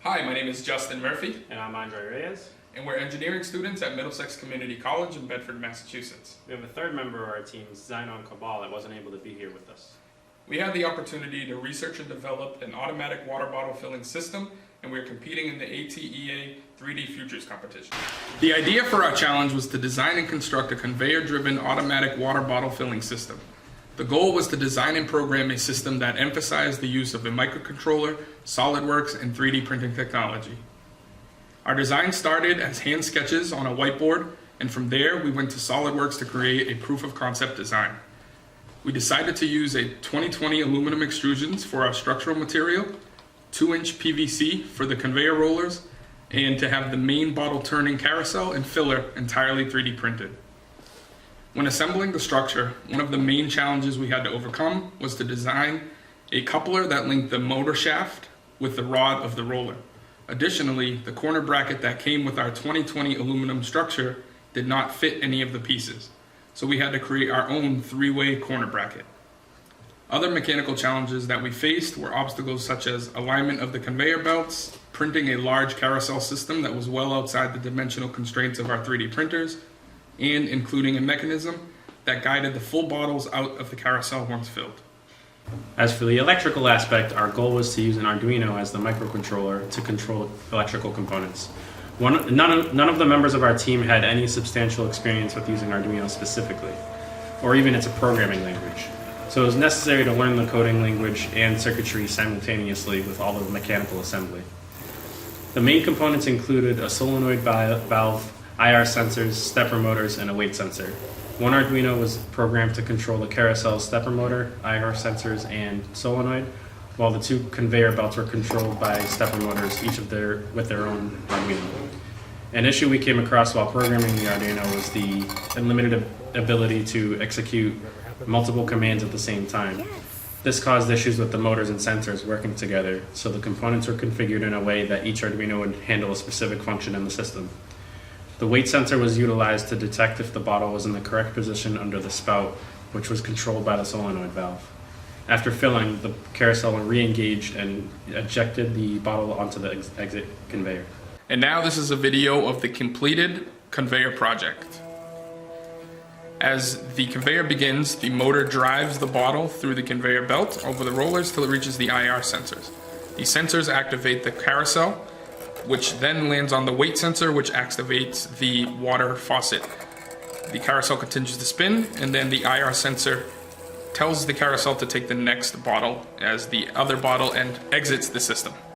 Hi, my name is Justin Murphy, And I'm Andre Reyes. and we're engineering students at Middlesex Community College in Bedford, Massachusetts. We have a third member of our team, Zainon Cabal, that wasn't able to be here with us. We had the opportunity to research and develop an automatic water bottle filling system, and we're competing in the Atea 3D Futures competition. The idea for our challenge was to design and construct a conveyor-driven automatic water bottle filling system. The goal was to design and program a system that emphasized the use of a microcontroller, SolidWorks, and 3D printing technology. Our design started as hand sketches on a whiteboard, and from there we went to SolidWorks to create a proof of concept design. We decided to use a 2020 aluminum extrusions for our structural material, 2-inch PVC for the conveyor rollers, and to have the main bottle turning carousel and filler entirely 3D printed. When assembling the structure, one of the main challenges we had to overcome was to design a coupler that linked the motor shaft with the rod of the roller. Additionally, the corner bracket that came with our 2020 aluminum structure did not fit any of the pieces, so we had to create our own three-way corner bracket. Other mechanical challenges that we faced were obstacles such as alignment of the conveyor belts, printing a large carousel system that was well outside the dimensional constraints of our 3D printers, and including a mechanism that guided the full bottles out of the carousel once filled. As for the electrical aspect, our goal was to use an Arduino as the microcontroller to control electrical components. None of the members of our team had any substantial experience with using Arduino specifically, or even its programming language. So it was necessary to learn the coding language and circuitry simultaneously with all of the mechanical assembly. The main components included a solenoid valve, IR sensors, stepper motors, and a weight sensor. One Arduino was programmed to control the carousel stepper motor, IR sensors, and solenoid, while the two conveyor belts were controlled by stepper motors, each with their own Arduino. An issue we came across while programming the Arduino was the unlimited ability to execute multiple commands at the same time. This caused issues with the motors and sensors working together, so the components were configured in a way that each Arduino would handle a specific function in the system. The weight sensor was utilized to detect if the bottle was in the correct position under the spout, which was controlled by the solenoid valve. After filling, the carousel re-engaged and ejected the bottle onto the exit conveyor. And now this is a video of the completed conveyor project. As the conveyor begins, the motor drives the bottle through the conveyor belt over the rollers till it reaches the IR sensors. The sensors activate the carousel, which then lands on the weight sensor, which activates the water faucet. The carousel continues to spin, and then the IR sensor tells the carousel to take the next bottle as the other bottle and exits the system.